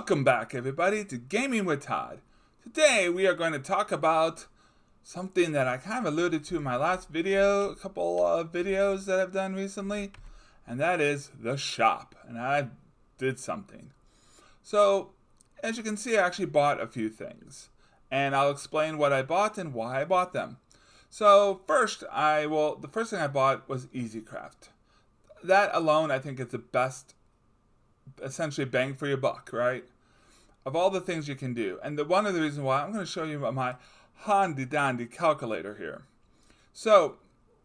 Welcome back, everybody, to Gaming with Todd. Today we are going to talk about something that I kind of alluded to in my last video, a couple of videos that I've done recently, and that is the shop. And I did something. So, as you can see, I actually bought a few things, and I'll explain what I bought and why I bought them. So first, the first thing I bought was EasyCraft. That alone, I think, is the best, essentially bang for your buck, right? Of all the things you can do. And one of the reasons why, I'm going to show you my handy dandy calculator here. So,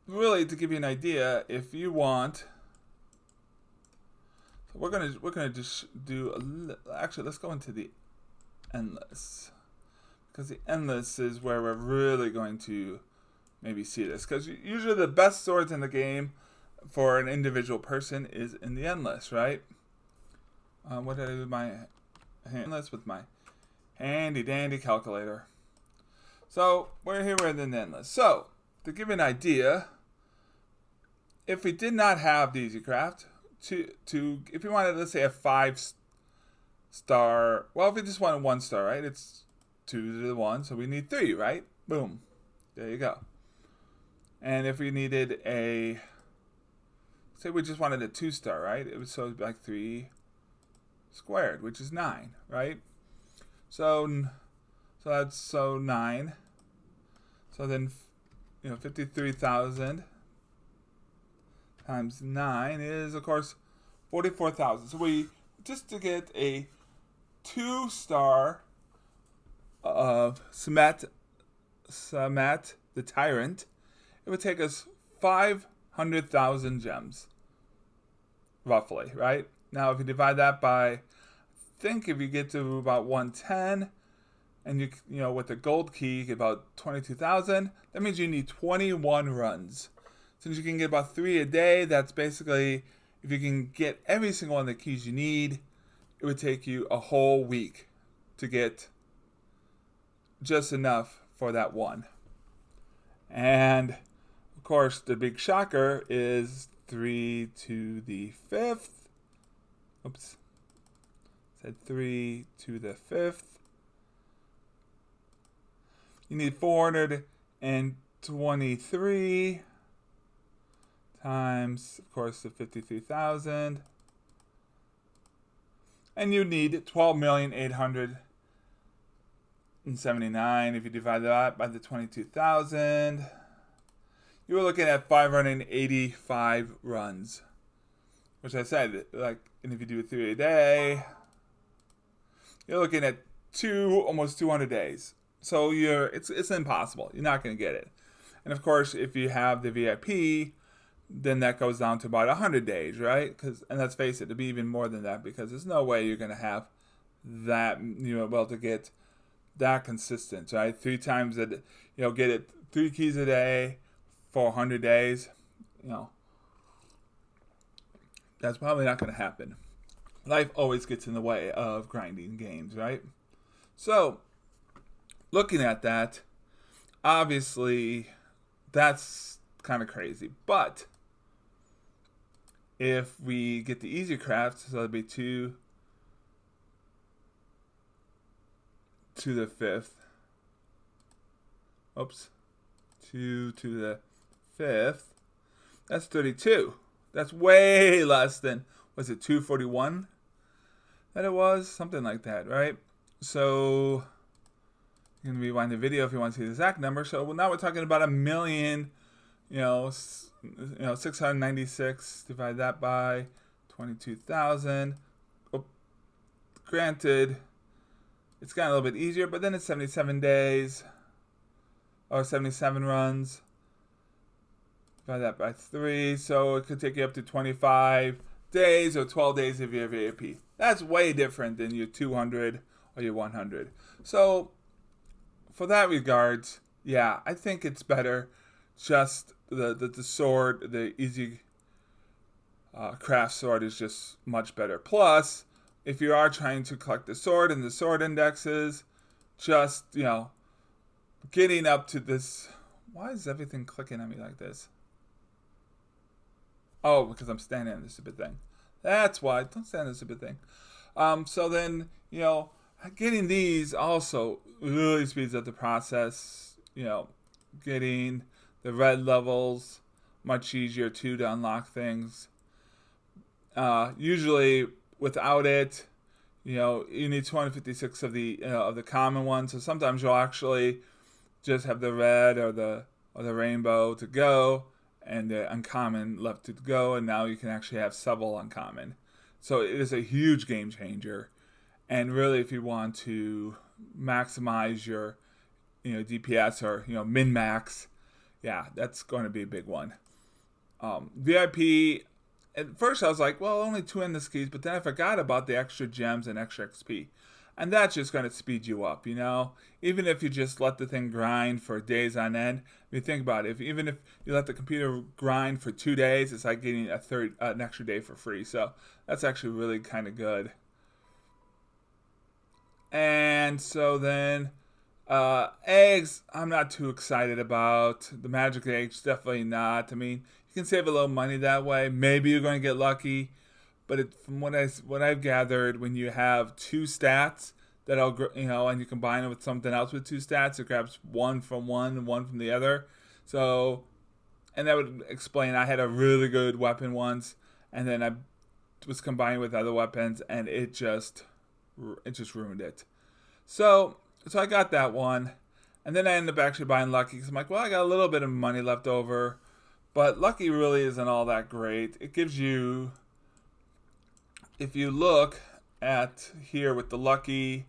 really, to give you an idea, if you want, so we're gonna just do actually, let's go into the endless, because the endless is where we're really going to maybe see this, because usually the best swords in the game for an individual person is in the endless, right? What did I do with my endless? With my handy dandy calculator. So we're here in the endless. So to give you an idea, if we did not have the EasyCraft, if we wanted, let's say, a 5-star, well, if we just wanted 1 star, right? It's 2 to the 1, so we need 3, right? Boom, there you go. And if we needed say we just wanted a 2-star, right? It would so it'd be like 3 squared, which is 9, right? So that's 9. So then, 53,000 times 9 is, of course, 44,000. So we just to get a 2-star of Samet the Tyrant, it would take us 500,000 gems, roughly, right? Now, if you divide that by, I think if you get to about 110, and you with the gold key, you get about 22,000. That means you need 21 runs. Since you can get about 3 a day, that's basically, if you can get every single one of the keys you need, it would take you a whole week to get just enough for that one. And of course, the big shocker is 3 to the 5th. Oops. Said 3 to the 5th. You need 423 times, of course, the 53,000. And you need 12,879. If you divide that by the 22,000, you're looking at 585 runs. Which I said, and if you do 3 a day, you're looking at almost 200 days. So it's impossible. You're not going to get it. And of course, if you have the VIP, then that goes down to about 100 days, right? And let's face it, it'll be even more than that, because there's no way you're going to have that, to get that consistent, right? 3 times get it 3 keys a day for 100 days, that's probably not going to happen. Life always gets in the way of grinding games, right? So, looking at that, obviously, that's kind of crazy. But if we get the EasyCraft, so that'll be 2 to the 5th. Oops. 2 to the 5th. That's 32. That's way less than, was it 241 that it was? Something like that, right? So, you can rewind the video if you want to see the exact number. So now we're talking about 696. Divide that by 22,000. Oh, granted, it's gotten a little bit easier, but then it's 77 days, or 77 runs. Divide that by 3, so it could take you up to 25 days or 12 days if you're VIP. That's way different than your 200 or your 100. So, for that regards, yeah, I think it's better. Just the sword, the Easy Craft sword is just much better. Plus, if you are trying to collect the sword and the sword indexes, just, getting up to this. Why is everything clicking at me like this? Oh, because I'm standing on this stupid thing. That's why. Don't stand on this stupid thing. So then, you know, getting these also really speeds up the process. You know, getting the red levels much easier too to unlock things. Usually without it, you know, you need 256 of the common ones. So sometimes you'll actually just have the red or the rainbow to go, and the uncommon left to go, and now you can actually have several uncommon. So it is a huge game changer. And really, if you want to maximize your, you know, DPS or, you know, min max, yeah, that's going to be a big one. VIP. At first, I was like, well, only 2 endless keys, but then I forgot about the extra gems and extra XP. And that's just going to speed you up, you know? Even if you just let the thing grind for days on end. I mean, think about it. Even if you let the computer grind for 2 days, it's like getting an extra day for free. So that's actually really kind of good. And so then, eggs, I'm not too excited about. The magic eggs, definitely not. I mean, you can save a little money that way. Maybe you're going to get lucky. But from what I've gathered, when you have 2 stats and you combine it with something else with 2 stats, it grabs one from one and one from the other. So, and that would explain. I had a really good weapon once, and then I was combined with other weapons, and it just ruined it. So I got that one, and then I ended up actually buying Lucky because I'm like, well, I got a little bit of money left over, but Lucky really isn't all that great. It gives you, if you look at here with the Lucky,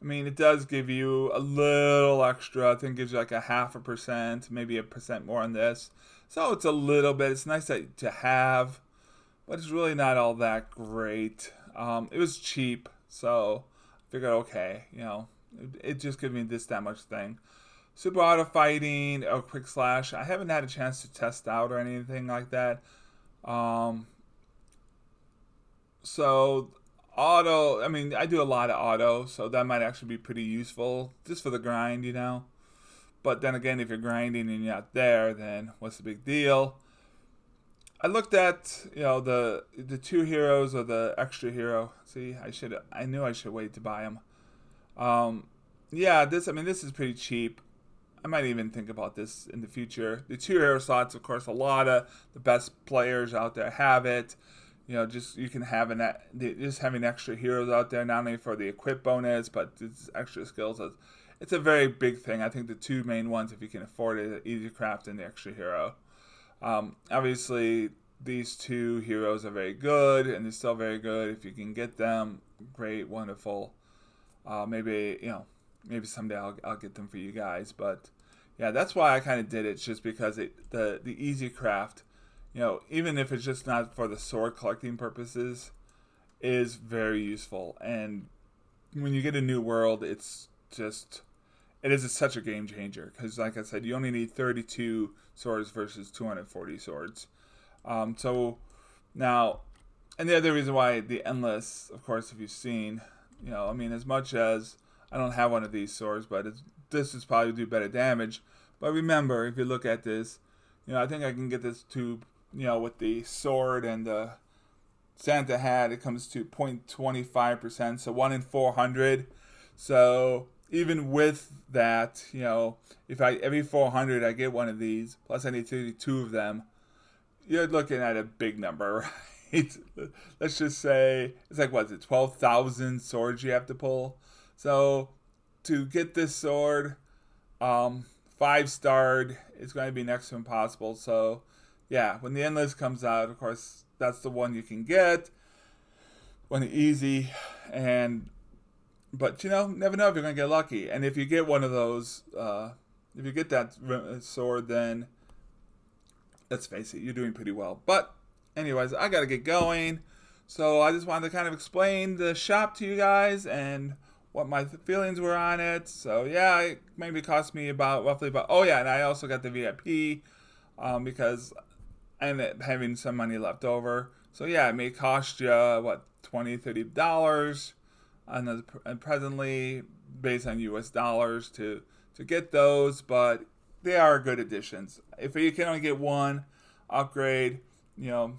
I mean, it does give you a little extra. I think it gives you like a 0.5%, maybe 1% more on this. So it's a little bit. It's nice to have, but it's really not all that great. It was cheap, so I figured, okay, you know, it just gives me that much thing. Super auto fighting or quick slash, I haven't had a chance to test out or anything like that. So auto, I mean, I do a lot of auto, so that might actually be pretty useful just for the grind, you know. But then again, if you're grinding and you're not there, then what's the big deal? I looked at, you know, the 2 heroes or the extra hero. See, I knew I should wait to buy them. This is pretty cheap. I might even think about this in the future. The 2 hero slots, of course, a lot of the best players out there have it. You know, just you can have just having extra heroes out there, not only for the equip bonus, but it's extra skills. It's a very big thing. I think the 2 main ones, if you can afford it, Easy Craft and the extra hero. Obviously, these 2 heroes are very good, and they're still very good. If you can get them, great, wonderful. Maybe someday I'll get them for you guys. But yeah, that's why I kind of did it, just because the Easy Craft, you know, even if it's just not for the sword collecting purposes, is very useful. And when you get a new world, it is such a game changer. Because, like I said, you only need 32 swords versus 240 swords. So now, and the other reason why the Endless, of course, if you've seen, you know, I mean, as much as I don't have one of these swords, but this is probably do better damage. But remember, if you look at this, you know, I think I can get this to, you know, with the sword and the Santa hat, it comes to 0.25%, so 1 in 400. So even with that, you know, if every 400 I get one of these, plus I need 32 of them, you're looking at a big number, right? Let's just say it's like, what is it, 12,000 swords you have to pull. So to get this sword, 5-starred, it's going to be next to impossible. So yeah, when the Endless comes out, of course, that's the one you can get. One easy, but you know, never know if you're gonna get lucky. And if you get one of those, if you get that sword, then let's face it, you're doing pretty well. But anyways, I gotta get going. So I just wanted to kind of explain the shop to you guys and what my feelings were on it. So yeah, it maybe cost me roughly about. Oh yeah, and I also got the VIP because I ended up having some money left over. So yeah, it may cost you $20-$30 and presently based on US dollars to get those, but they are good additions. If you can only get one upgrade, you know,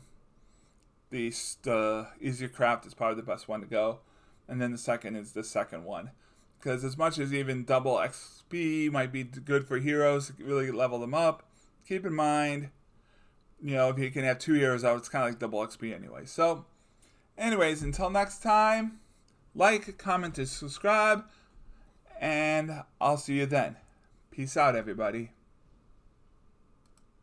the Easy Craft is probably the best one to go. and then the second is the second one. Because as much as even double XP might be good for heroes, really level them up, keep in mind, if you can have 2 heroes out, it's kind of like double XP anyway. So, anyways, until next time, like, comment, and subscribe, and I'll see you then. Peace out, everybody.